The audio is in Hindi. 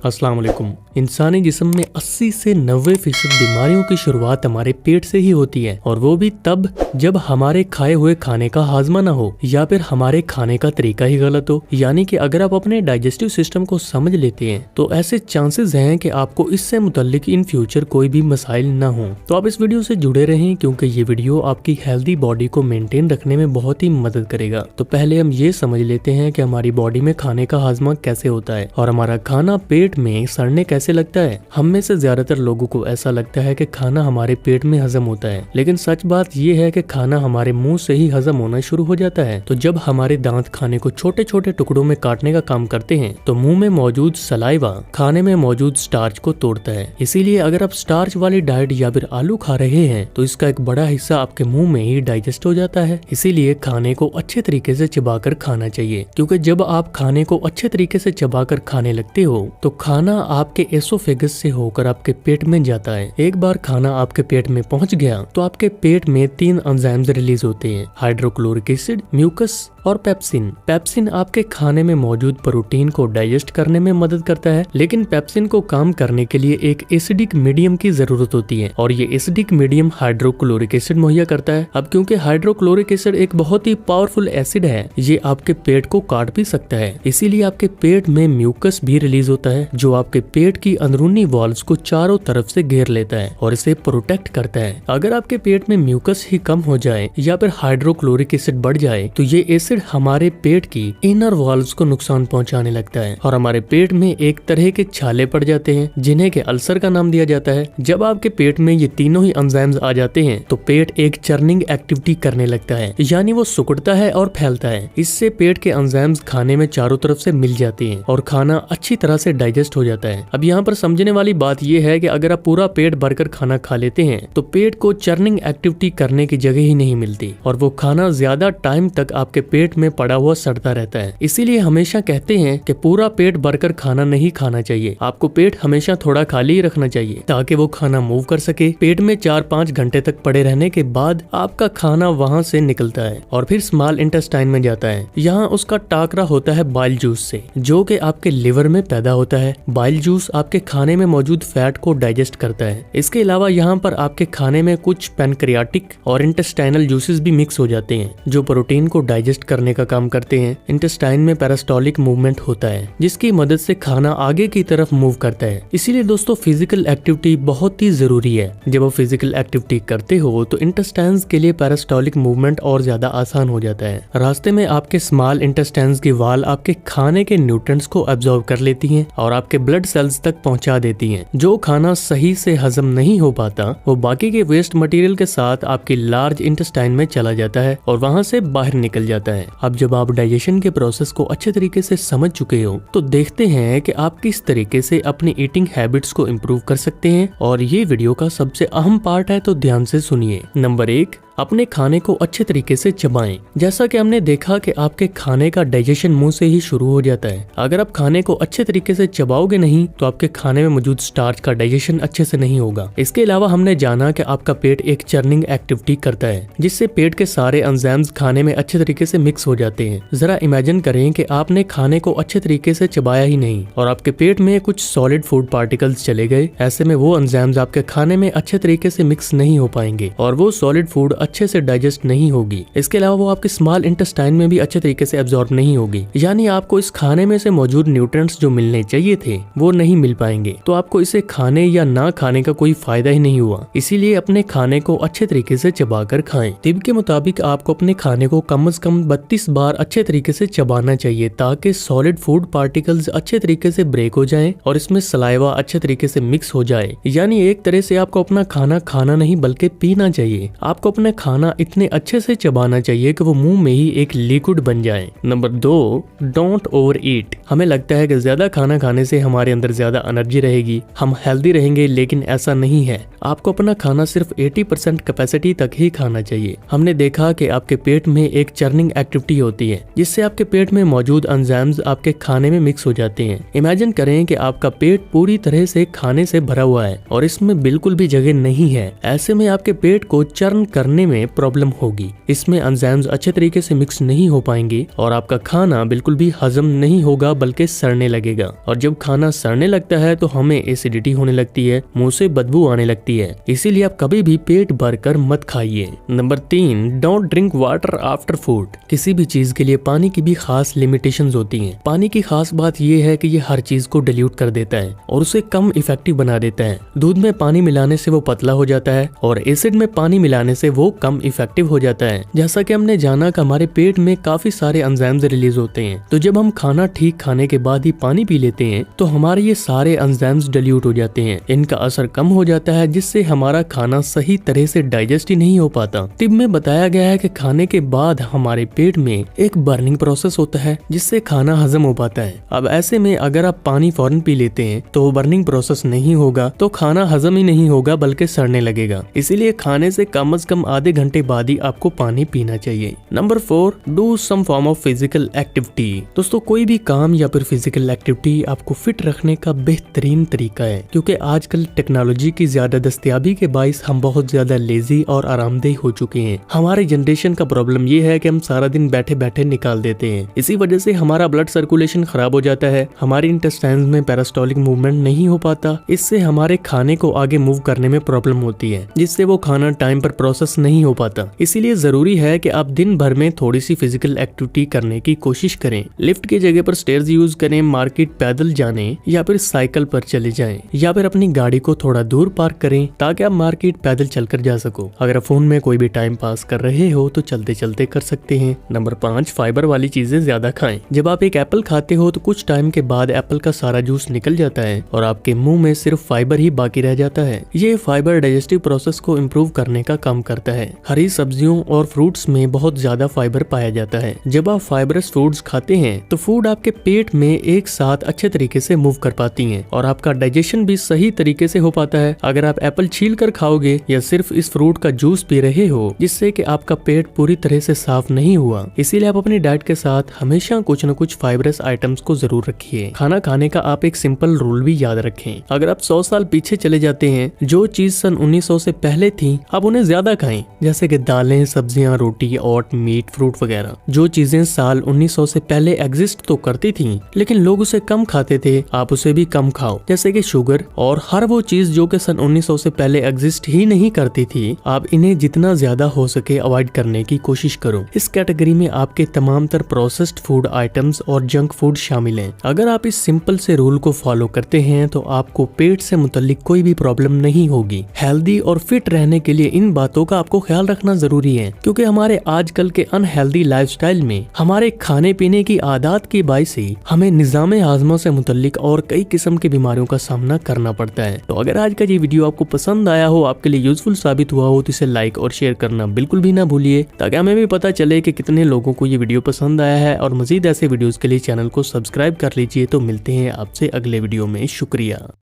अस्सलाम वालेकुम। इंसानी जिस्म में 80 से 90% बीमारियों की शुरुआत हमारे पेट से ही होती है, और वो भी तब जब हमारे खाए हुए खाने का हाजमा ना हो या फिर हमारे खाने का तरीका ही गलत हो। यानी कि अगर आप अपने डाइजेस्टिव सिस्टम को समझ लेते हैं तो ऐसे चांसेस हैं कि आपको इससे मुताल्लिक इन फ्यूचर कोई भी मसाइल ना हो। तो आप इस वीडियो से जुड़े रहें क्योंकि ये वीडियो आपकी हेल्दी बॉडी को मेंटेन रखने में बहुत ही मदद करेगा। तो पहले हम ये समझ लेते हैं कि हमारी बॉडी में खाने का हाजमा कैसे होता है और हमारा खाना पेट में सड़ने कैसे लगता है। हम में से ज्यादातर लोगों को ऐसा लगता है कि खाना हमारे पेट में हजम होता है, लेकिन सच बात ये है कि खाना हमारे मुंह से ही हजम होना शुरू हो जाता है। तो जब हमारे दांत खाने को छोटे छोटे टुकड़ों में काटने का काम करते हैं तो मुंह में मौजूद सलाइवा खाने में मौजूद स्टार्च को तोड़ता है। इसीलिए अगर आप स्टार्च वाली डाइट या फिर आलू खा रहे हैं तो इसका एक बड़ा हिस्सा आपके मुंह में ही डाइजेस्ट हो जाता है। इसीलिए खाने को अच्छे तरीके से चबाकर खाना चाहिए, क्योंकि जब आप खाने को अच्छे तरीके से चबाकर खाने लगते हो तो खाना आपके एसोफेगस से होकर आपके पेट में जाता है। एक बार खाना आपके पेट में पहुंच गया तो आपके पेट में 3 एंजाइम्स रिलीज होते हैं, हाइड्रोक्लोरिक एसिड, म्यूकस और पेप्सिन। पेप्सिन आपके खाने में मौजूद प्रोटीन को डाइजेस्ट करने में मदद करता है, लेकिन पेप्सिन को काम करने के लिए एक एसिडिक मीडियम की जरूरत होती है और ये एसिडिक मीडियम हाइड्रोक्लोरिक एसिड मुहैया करता है। अब क्योंकि हाइड्रोक्लोरिक एसिड एक बहुत ही पावरफुल एसिड है, ये आपके पेट को काट भी सकता है। इसीलिए आपके पेट में म्यूकस भी रिलीज होता है जो आपके पेट की अंदरूनी वॉल्स को चारों तरफ से घेर लेता है और इसे प्रोटेक्ट करता है। अगर आपके पेट में म्यूकस ही कम हो जाए या फिर हाइड्रोक्लोरिक एसिड बढ़ जाए तो ये एसिड हमारे पेट की इनर वॉल्व्स को नुकसान पहुंचाने लगता है और हमारे पेट में एक तरह के छाले पड़ जाते हैं जिन्हें के अल्सर का नाम दिया जाता है। जब आपके पेट में ये तीनों ही एंजाइम्स आ जाते हैं तो पेट एक चर्निंग एक्टिविटी करने लगता है, यानी वो सिकुड़ता है और फैलता है। इससे पेट के एंजाइम्स खाने में चारों तरफ से मिल जाते हैं और खाना अच्छी तरह से डाइजेस्ट हो जाता है। अब यहाँ पर समझने वाली बात यह है कि अगर आप पूरा पेट भरकर खाना खा लेते हैं तो पेट को चर्निंग एक्टिविटी करने की जगह ही नहीं मिलती और वो खाना ज्यादा टाइम तक आपके पेट में पड़ा हुआ सड़ता रहता है। इसीलिए हमेशा कहते हैं कि पूरा पेट भरकर खाना नहीं खाना चाहिए, आपको पेट हमेशा थोड़ा खाली ही रखना चाहिए ताकि वो खाना मूव कर सके। पेट में 4-5 घंटे तक पड़े रहने के बाद आपका खाना वहाँ से निकलता है और फिर स्मॉल इंटेस्टाइन में जाता है। यहाँ उसका टाकरा होता है बाइल जूस से, जो कि आपके लिवर में पैदा होता है। बाइल जूस आपके खाने में मौजूद फैट को डाइजेस्ट करता है। इसके अलावा यहाँ पर आपके खाने में कुछ पैनक्रियाटिक और इंटेस्टाइनल जूसेस भी मिक्स हो जाते हैं जो प्रोटीन को डाइजेस्ट करने का काम करते हैं। इंटेस्टाइन में पेरिस्टोलिक मूवमेंट होता है जिसकी मदद से खाना आगे की तरफ मूव करता है। इसीलिए दोस्तों फिजिकल एक्टिविटी बहुत ही जरूरी है। जब आप फिजिकल एक्टिविटी करते हो तो इंटेस्टाइन्स के लिए पेरिस्टोलिक मूवमेंट और ज्यादा आसान हो जाता है। रास्ते में आपके स्मॉल इंटेस्टाइन्स की वाल आपके खाने के न्यूट्रिएंट्स को एब्जॉर्ब कर लेती हैं और आपके ब्लड सेल्स तक पहुंचा देती हैं। जो खाना सही से हजम नहीं हो पाता वो बाकी के वेस्ट मटेरियल के साथ आपकी लार्ज इंटेस्टाइन में चला जाता है और वहां से बाहर निकल जाता है। अब जब आप डाइजेशन के प्रोसेस को अच्छे तरीके से समझ चुके हो तो देखते हैं कि आप किस तरीके से अपनी ईटिंग हैबिट्स को इम्प्रूव कर सकते हैं, और ये वीडियो का सबसे अहम पार्ट है तो ध्यान से सुनिए। नंबर 1, अपने खाने को अच्छे तरीके से चबाएं। जैसा कि हमने देखा कि आपके खाने का डाइजेशन मुंह से ही शुरू हो जाता है। अगर आप खाने को अच्छे तरीके से चबाओगे नहीं तो आपके खाने में मौजूद स्टार्च का डाइजेशन अच्छे से नहीं होगा। इसके अलावा हमने जाना कि आपका पेट एक चर्निंग एक्टिविटी करता है जिससे पेट के सारे एंजाइम्स खाने में अच्छे तरीके से मिक्स हो जाते हैं। जरा इमेजिन करें कि आपने खाने को अच्छे तरीके से चबाया ही नहीं और आपके पेट में कुछ सॉलिड फूड पार्टिकल्स चले गए। ऐसे में वो एंजाइम्स आपके खाने में अच्छे तरीके से मिक्स नहीं हो पाएंगे और वो सॉलिड फूड अच्छे से डाइजेस्ट नहीं होगी। इसके अलावा वो आपके स्मॉल इंटेस्टाइन में भी अच्छे तरीके से एब्जॉर्ब नहीं होगी, यानी आपको इस खाने में से मौजूद न्यूट्रिएंट्स जो मिलने चाहिए थे वो नहीं मिल पाएंगे। तो आपको इसे खाने या ना खाने का कोई फायदा ही नहीं हुआ। इसीलिए अपने खाने को अच्छे तरीके से चबाकर खाएं। तिब के मुताबिक आपको अपने खाने को कम से कम 32 बार अच्छे तरीके से चबाना चाहिए ताकि सॉलिड फूड पार्टिकल्स अच्छे तरीके से ब्रेक हो जाएं और इसमें सलाइवा अच्छे तरीके से मिक्स हो जाए। यानी एक तरह से आपको अपना खाना खाना नहीं बल्कि पीना चाहिए। आपको अपने खाना इतने अच्छे से चबाना चाहिए कि वो मुंह में ही एक लिक्विड बन जाए। नंबर 2, डोंट ओवर ईट। हमें लगता है कि ज्यादा खाना खाने से हमारे अंदर ज्यादा एनर्जी रहेगी, हम हेल्दी रहेंगे, लेकिन ऐसा नहीं है। आपको अपना खाना सिर्फ 80% कैपेसिटी तक ही खाना चाहिए। हमने देखा कि आपके पेट में एक चर्निंग एक्टिविटी होती है जिससे आपके पेट में मौजूद एंजाइम्स आपके खाने में मिक्स हो जाते हैं। इमेजिन करें कि आपका पेट पूरी तरह से खाने से भरा हुआ है और इसमें बिल्कुल भी जगह नहीं है। ऐसे में आपके पेट को चर्न करने खाने में प्रॉब्लम होगी। इसमें एंजाइम्स अच्छे तरीके से मिक्स नहीं हो पाएंगे और आपका खाना बिल्कुल भी हजम नहीं होगा बल्कि सड़ने लगेगा। और जब खाना सड़ने लगता है तो हमें एसिडिटी होने लगती है, मुंह से बदबू आने लगती है। इसीलिए आप कभी भी पेट भरकर मत खाइए। Number 3, don't drink water after food. किसी भी चीज के लिए पानी की भी खास लिमिटेशंस होती हैं। पानी की खास बात यह है कि ये हर चीज को डिल्यूट कर देता है और उसे कम इफेक्टिव बना देता है। दूध में पानी मिलाने से वो पतला हो जाता है और एसिड में पानी मिलाने से वो कम इफेक्टिव हो जाता है। जैसा कि हमने जाना कि हमारे पेट में काफी सारे एंजाइम्स रिलीज होते हैं, तो जब हम खाना ठीक खाने के बाद ही पानी पी लेते हैं तो हमारे ये सारे एंजाइम्स डिल्यूट हो जाते हैं, इनका असर कम हो जाता है, जिससे हमारा खाना सही तरह से डाइजेस्ट ही नहीं हो पाता। टिप में बताया गया है कि खाने के बाद हमारे पेट में एक बर्निंग प्रोसेस होता है जिससे खाना हजम हो पाता है। अब ऐसे में अगर आप पानी फौरन पी लेते हैं तो बर्निंग प्रोसेस नहीं होगा, तो खाना हजम ही नहीं होगा बल्कि सड़ने लगेगा। इसीलिए खाने से कम आधे घंटे बाद ही आपको पानी पीना चाहिए। Number 4, do some form of physical activity. दोस्तों, कोई भी काम या फिर फिजिकल एक्टिविटी आपको फिट रखने का बेहतरीन तरीका है, क्योंकि आजकल टेक्नोलॉजी की ज्यादा दस्तयाबी के बाइस हम बहुत ज्यादा लेजी और आरामदेह हो चुके हैं। हमारी जनरेशन का प्रॉब्लम ये है कि हम सारा दिन बैठे बैठे निकाल देते हैं। इसी वजह से हमारा ब्लड सर्कुलेशन खराब हो जाता है, हमारी इंटेस्टाइन्स में पेरिस्टोलिक मूवमेंट नहीं हो पाता। इससे हमारे खाने को आगे मूव करने में प्रॉब्लम होती है, जिससे वो खाना टाइम पर प्रोसेस नहीं हो पाता। इसीलिए जरूरी है कि आप दिन भर में थोड़ी सी फिजिकल एक्टिविटी करने की कोशिश करें। लिफ्ट की जगह पर स्टेयर्स यूज करें, मार्केट पैदल जाने या फिर साइकिल पर चले जाएं, या फिर अपनी गाड़ी को थोड़ा दूर पार्क करें ताकि आप मार्केट पैदल चलकर जा सको। अगर आप फोन में कोई भी टाइम पास कर रहे हो तो चलते चलते कर सकते हैं। नंबर 5, फाइबर वाली चीजें ज्यादा खाएं। जब आप एक एप्पल खाते हो तो कुछ टाइम के बाद एप्पल का सारा जूस निकल जाता है और आपके मुंह में सिर्फ फाइबर ही बाकी रह जाता है। ये फाइबर डाइजेस्टिव प्रोसेस को इम्प्रूव करने का काम करता है। हरी सब्जियों और फ्रूट्स में बहुत ज्यादा फाइबर पाया जाता है। जब आप फाइबरस फूड्स खाते हैं तो फूड आपके पेट में एक साथ अच्छे तरीके से मूव कर पाती हैं और आपका डाइजेशन भी सही तरीके से हो पाता है। अगर आप एप्पल छील कर खाओगे या सिर्फ इस फ्रूट का जूस पी रहे हो जिससे कि आपका पेट पूरी तरह से साफ नहीं हुआ, इसीलिए आप अपनी डाइट के साथ हमेशा कुछ न कुछ फाइबरस आइटम्स को जरूर रखिए। खाना खाने का आप एक सिंपल रूल भी याद रखें। अगर आप 100 साल पीछे चले जाते हैं, जो चीज सन 1900 से पहले थी आप उन्हें ज्यादा खाएं, जैसे कि दालें, सब्जियां, रोटी, ओट, मीट, फ्रूट वगैरह। जो चीजें साल 1900 से पहले एग्जिस्ट तो करती थी लेकिन लोग उसे कम खाते थे, आप उसे भी कम खाओ, जैसे कि शुगर और हर वो चीज जो कि सन 1900 से पहले एग्जिस्ट ही नहीं करती थी, आप इन्हें जितना ज्यादा हो सके अवॉइड करने की कोशिश करो। इस कैटेगरी में आपके तमाम तर प्रोसेस्ड फूड आइटम्स और जंक फूड शामिल हैं। अगर आप इस सिंपल से रूल को फॉलो करते हैं तो आपको पेट से मुताल्लिक कोई भी प्रॉब्लम नहीं होगी। हेल्दी और फिट रहने के लिए इन बातों का आपको ख्याल रखना जरूरी है, क्योंकि हमारे आजकल के अनहेल्दी लाइफस्टाइल में हमारे खाने पीने की आदत की वजह से हमें निजाम हाजमा से मुताल्लिक और कई किस्म की बीमारियों का सामना करना पड़ता है। तो अगर आज का ये वीडियो आपको पसंद आया हो, आपके लिए यूजफुल साबित हुआ हो, तो इसे लाइक और शेयर करना बिल्कुल भी ना भूलिए, ताकि हमें भी पता चले कि कितने लोगों को ये वीडियो पसंद आया है। और मजीद ऐसे वीडियोस के लिए चैनल को सब्सक्राइब कर लीजिए। तो मिलते हैं आपसे अगले वीडियो में। शुक्रिया।